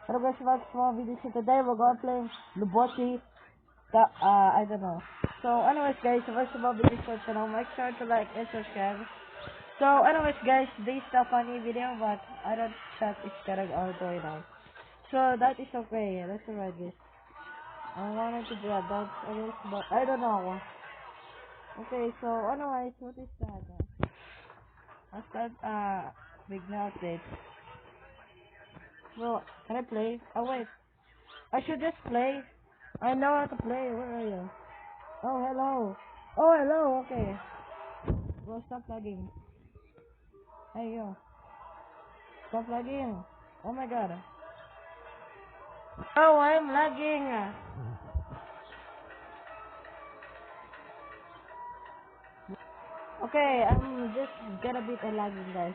Hello guys, welcome to small video. So today we're gonna play Lubosi. I don't know. So anyways guys, first of all, video for channel, make sure to like and subscribe. So anyways guys, this is a funny video, but I don't think it's gonna going on. So that is okay. Let's alright guys. I wanted to do a dance, I guess, but I don't know. Okay, so anyways, what is that? I start big now update. Well, can I play? Oh wait, I should just play. I know how to play. Where are you? Oh hello. Oh hello. Okay. Bro, stop lagging. Hey yo, stop lagging. Oh my god. Oh, I'm lagging. Okay, I'm just gonna beat a lagging guys.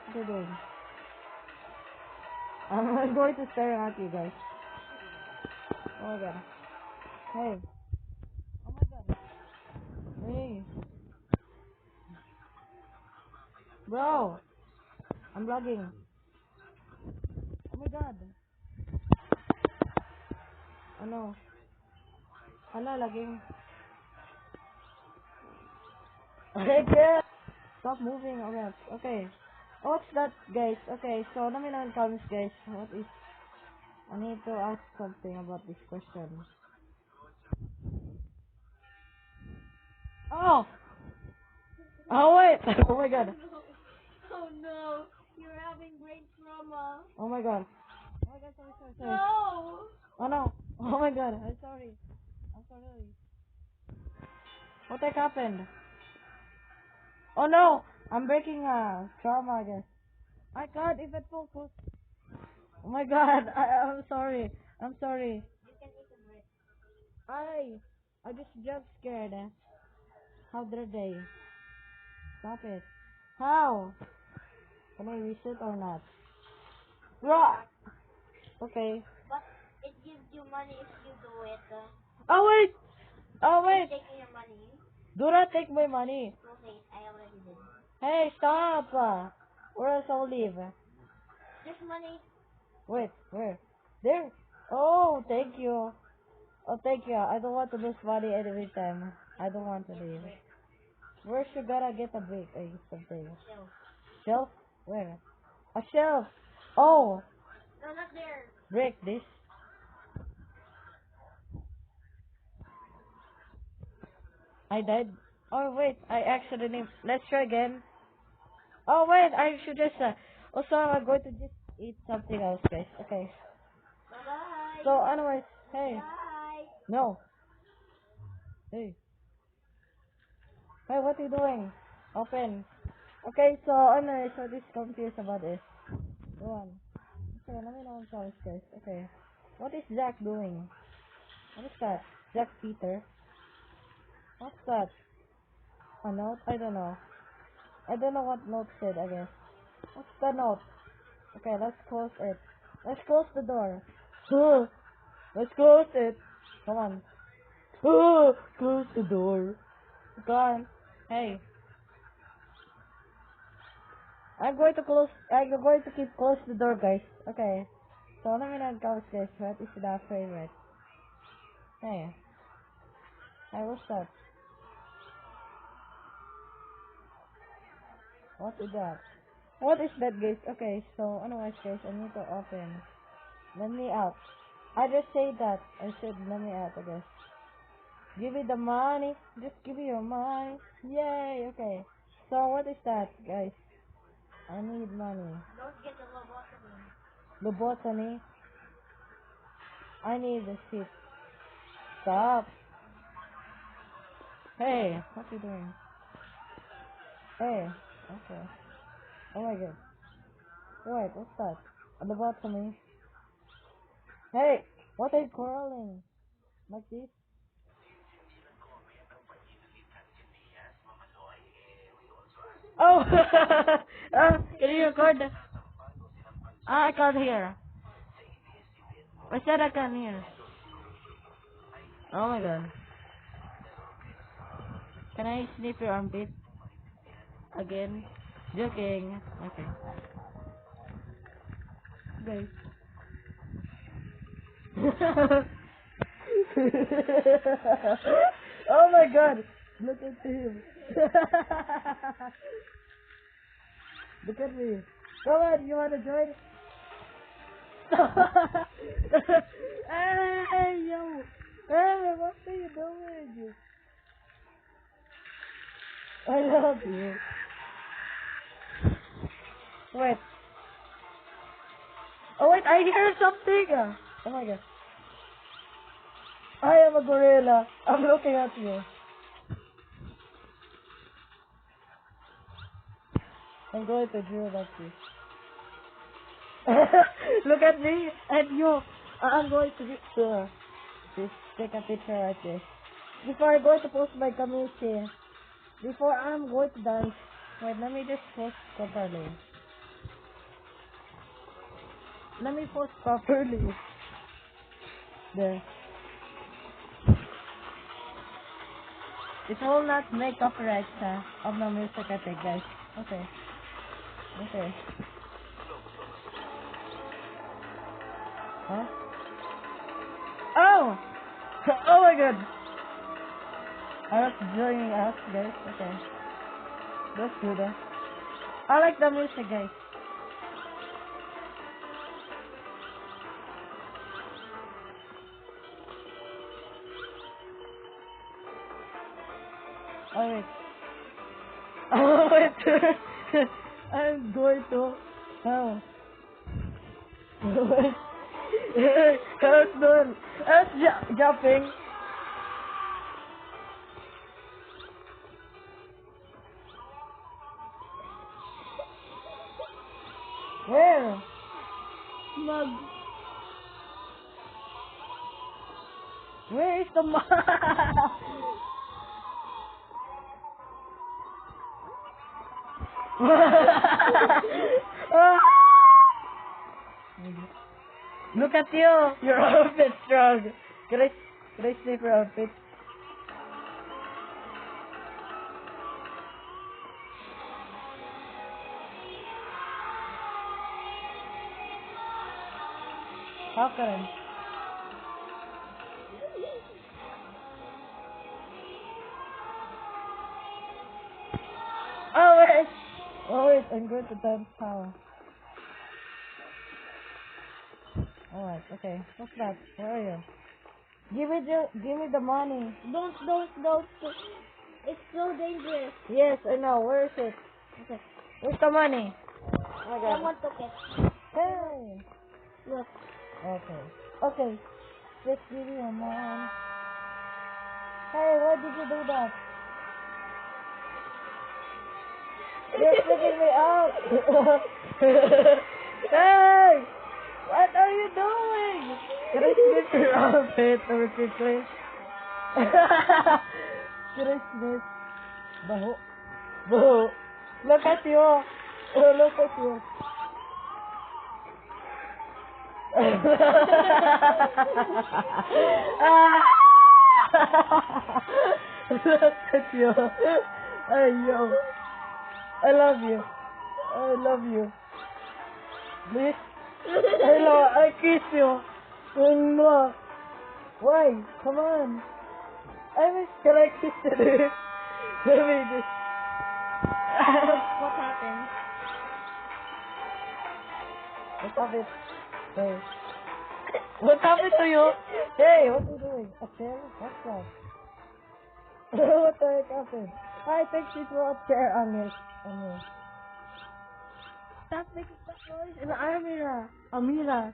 What are you doing? I'm going to stare at you guys. Oh my god. Hey. Oh my god. Hey. Bro. I'm lagging. Oh my god. Oh no. Hello, lagging. Okay. Stop moving. Alright. Okay. What's that, guys? Okay, so let me know in the comments, guys. What is? I need to ask something about this question. Oh. Oh wait. Oh my god. Oh no, you're having brain trauma. Oh my god. Oh my god. Sorry. No. Oh no. Oh my god. I'm sorry. I'm sorry. What the heck happened? Oh no. I'm breaking trauma, I guess. I can't even focus. Oh my god. I'm sorry. I'm sorry. You can eat a bread. I just jump scared. How dare they? Stop it. How? Can I reset or not? Right. Okay. But it gives you money if you do it. Oh wait. Oh It's wait. taking your money. Do not take my money. Okay, I already did. Hey, stop. Or else I'll leave. There's money. Wait, where? There. Oh, thank you. Oh, thank you. I don't want to lose money every time. I don't want to leave. Brick. Where should I get a brick? Something. Shelf. Shelf? Where? A shelf. Oh, No, not there. break this. I died. Oh wait, I accidentally. Let's try again. Oh wait, I should just. Also, I'm going to just eat something else, guys. Okay. Bye-bye. So, anyways, hey, Bye. no, hey, hey, what are you doing? Open. Okay, so anyways, so this confused about this. Go on. Okay, let me know in comments, guys. Okay, what is Jack doing? What is that? Jack Peter. What's that? A note? I don't know. I don't know what note said. I guess. What's the note? Okay, let's close it. Let's close the door. Let's close it. Come on. Close the door. Go on. Hey, I'm going to close. I'm going to keep close the door, guys. Okay. So let me know guys. What is the favorite? Hey, I will start. What is that? What is that, guys? Okay. So anyways, guys, I need to open. Let me out. I just say that. I said let me out. I guess. Give me the money. Just give me your money. Yay. Okay. So what is that, guys? I need money. Don't get the lobotomy. Lobotomy. I need the shit. Stop. Hey, what you doing? Hey. Okay. Oh my god. Wait, what's that? A lobotomy. Hey, what are you quarreling? Like this? Oh! Can you record? I can't hear. I said I can't hear. Oh my god. Can I sniff your armpit? Again? Joking. Okay. Guys. Oh my god! Look at him. Look at me. Come on, you wanna join? Hey, yo! Hey, what are you doing? I love you. Wait. Oh wait, I hear something. Oh my god. I am a gorilla. I'm looking at you. I'm going to draw that you. Look at me and you. I'm going to just take a picture right there. Before I'm going to post my community. Before I'm going to dance. Wait, let me just post properly. Let me post properly. There. It will not make copyright of the music I think, guys. Okay. Okay. Huh? Oh! Oh my god! I was joining us, guys. Okay. Let's do that. I like the music, guys. Oh wait. Oh wait. I'm going to. Oh. Wait. How's doing? How's jumping? Where? Mug. Where is the mug? Ah! Look at you! Your outfit's strong. Can I sniff your outfit? How can I? Oh wait! Oh wait, I'm going to dance how. Alright, okay. What's that? Where are you? Give me the money. Don't. It's so dangerous. Yes, I know. Where is it? Okay. Where's the money? Oh my god. Someone took it. Hey! Look. Okay. Okay. Just give me a moment. Hey, why did you do that? You're picking me up! Hey! What are you doing? Can I sniff your outfit very quickly? Can I sniff? Baho. Baho. Look at you. Oh, look at you. Look at you. Hey, yo. I love you. I love you. Please. Hello, I kiss you. Mwah. Why? Come on. Can I kiss you? Let me just. What happened? What happened? Hey. What happened to you? Hey, what are you doing? A chair? What's that? What the heck happened? I think she threw a chair on me. Stop making that noise. And Amira.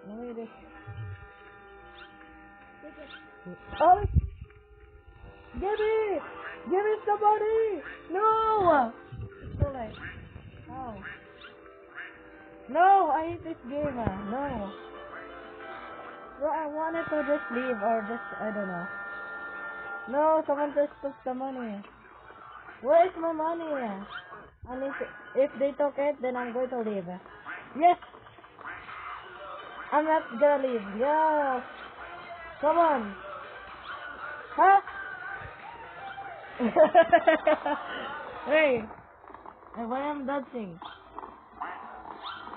Let me just. Oh! Give me somebody! No! It's too late. Oh. No, I hate this game. No. Bro, I wanted to just leave or just, I don't know. No, someone just took the money. Where is my money? And if they took it, then I'm going to leave. Yes! I'm not gonna leave. Yes! Come on! Huh? Hey! And why I'm dancing?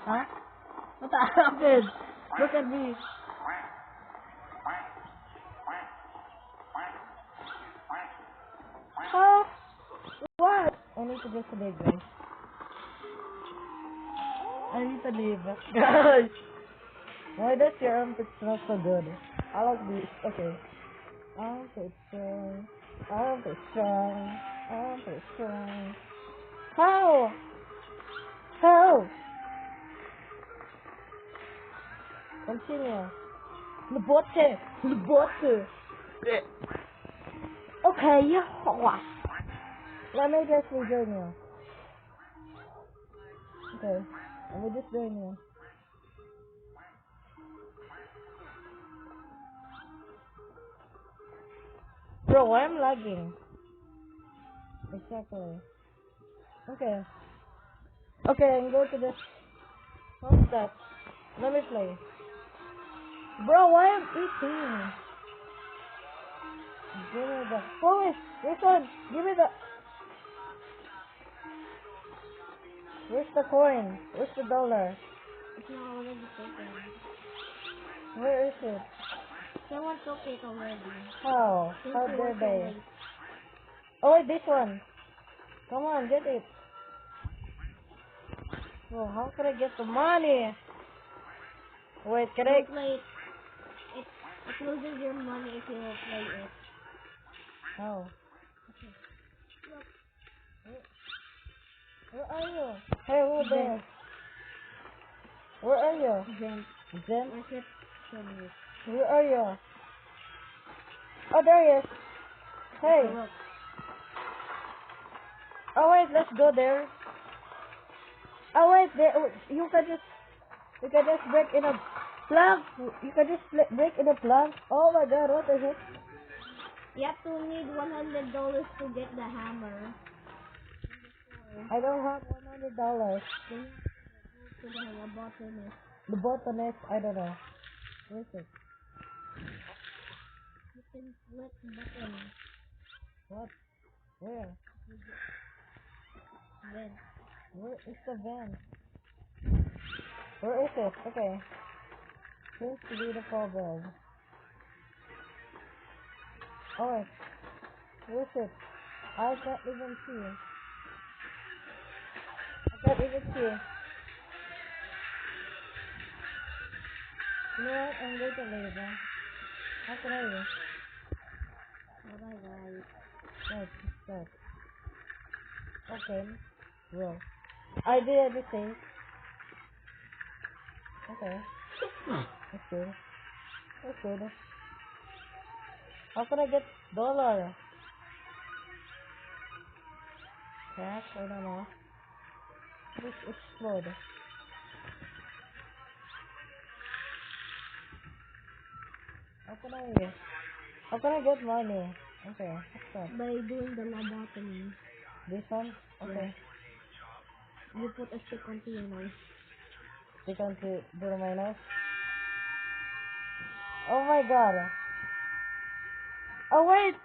Huh? What happened? Look at me. Huh? What? I need to just leave, guys. I need to leave. Guys! Why does your armpit smell so good? I like this. Okay. Armpit strong. Armpit strong. Armpit strong. How? How? Continue. Lubote. Lubote. Okay, yeah. Let me just rejoin you. Okay. Let me just join you. Bro, why I'm lagging? Exactly. Okay. Okay, I'm going to this. What's that? Let me play. Bro, why I'm eating? Give me the. Oh wait, this one. Give me the. Where's the coin? Where's the dollar? It's not already taken. Where is it? Someone took it already. How? Since How you dare were so they? late. Oh wait, this one. Come on, get it. Bro, how can I get the money? Wait, can I? Don't play it. It loses your money if you don't play it. Oh. Where are you? Hey, who there? Where are you? Then, Zen? where's it? Show me. Where are you? Oh, there he is. Hey. Look. Oh wait, let's go there. Oh wait, there. You can just break in a plug. You can just break in a plug. Oh my God, what is it? You have to need $100 to get the hammer. I don't have $100. Then you have to go to the botanist. The botanist, I don't know. Where is it? You can flip button. What? Where? Then, Where is the van? Where is it? Okay. Seems to be the problem. Oh wait. Where is it? I can't even see. I can't even see. You know what? I'm going to leave. How can I leave? bye guys. What is that? Okay. Well, I did everything. Okay. That's good. That's good. How can I get dollar? Cash? I don't know. Just explode. How can I get money? Okay. What's that? By doing the lobotomy. This one? Okay. You put a stick onto your nose. Stick onto do my nose. Oh my God. Oh wait.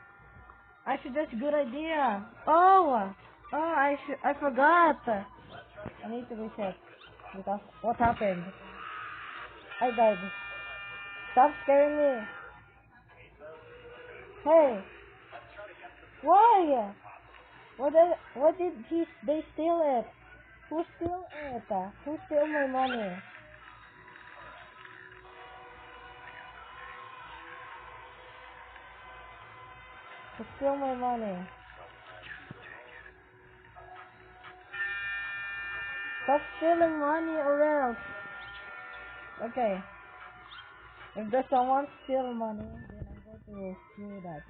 Actually, that's a good idea. Oh. Oh, I forgot. I need to reset. Because what happened? I died. Stop scaring me. Hey. Why? What did they steal it? Who steal it? Who steal my money? Who steal my money? Stop stealing money or else. Okay. If there's someone steal money, then I'm going to do that.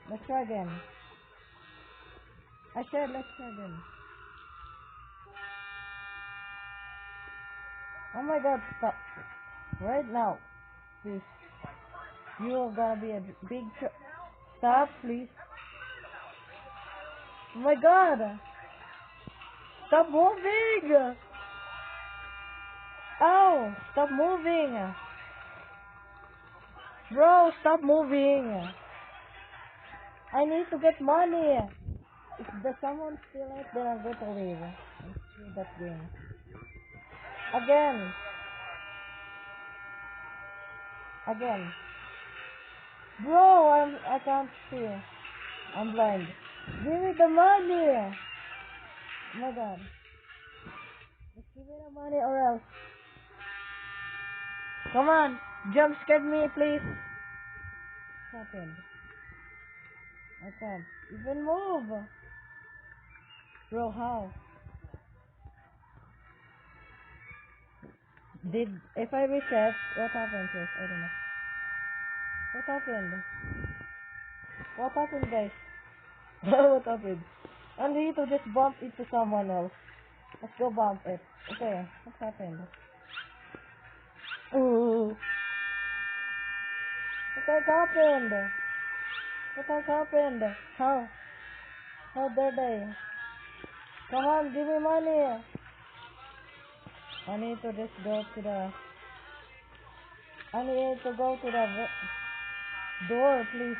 Let's try again. I said let's try again. Oh my God, stop. Right now. Please. You are gonna be a big stop, please. Oh my God. Stop moving. Oh, stop moving. Bro, stop moving. I need to get money. If there's someone steal it, then I'm going to leave and steal that game. Again. Bro, I can't see. I'm blind. Give me the money. Oh my god. Just give me the money or else. Come on. Jump scare me, please. What happened? I can't even move. Bro, how? If I reset, what happened, Chris? I don't know. What happened? What happened, guys? What happened? I need to just bump into someone else. Let's go bump it. Okay, what happened? Ooh. What has happened? What has happened? How? How dare they? Come on, give me money. I need to just go to the... I need to go to the door, please.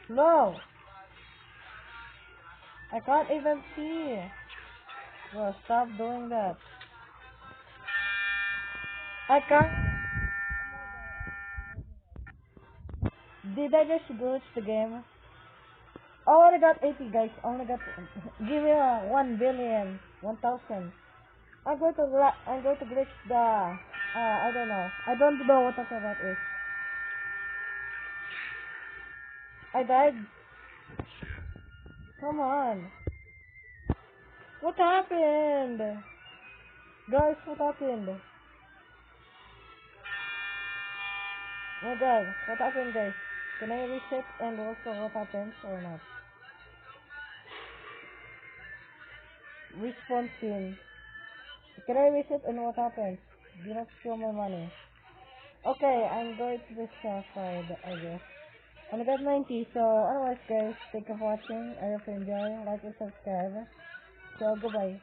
No! I can't even see. Bro, stop doing that. I can't... Did I just glitch the game? I only got 80, guys. I only got... Give me 1 billion. 1,000. I'm going to glitch the... I don't know. I don't know what talking about is. I died. Come on. What happened? Guys, what happened? Oh my god, what happened, guys? Can I reset and also what happens or not? Respawn scene. Can I reset and what happens? Do not show my money. Okay, I'm going to this side, I guess. I got 90, so otherwise guys, thank you for watching. I hope you enjoy, like and subscribe. So goodbye.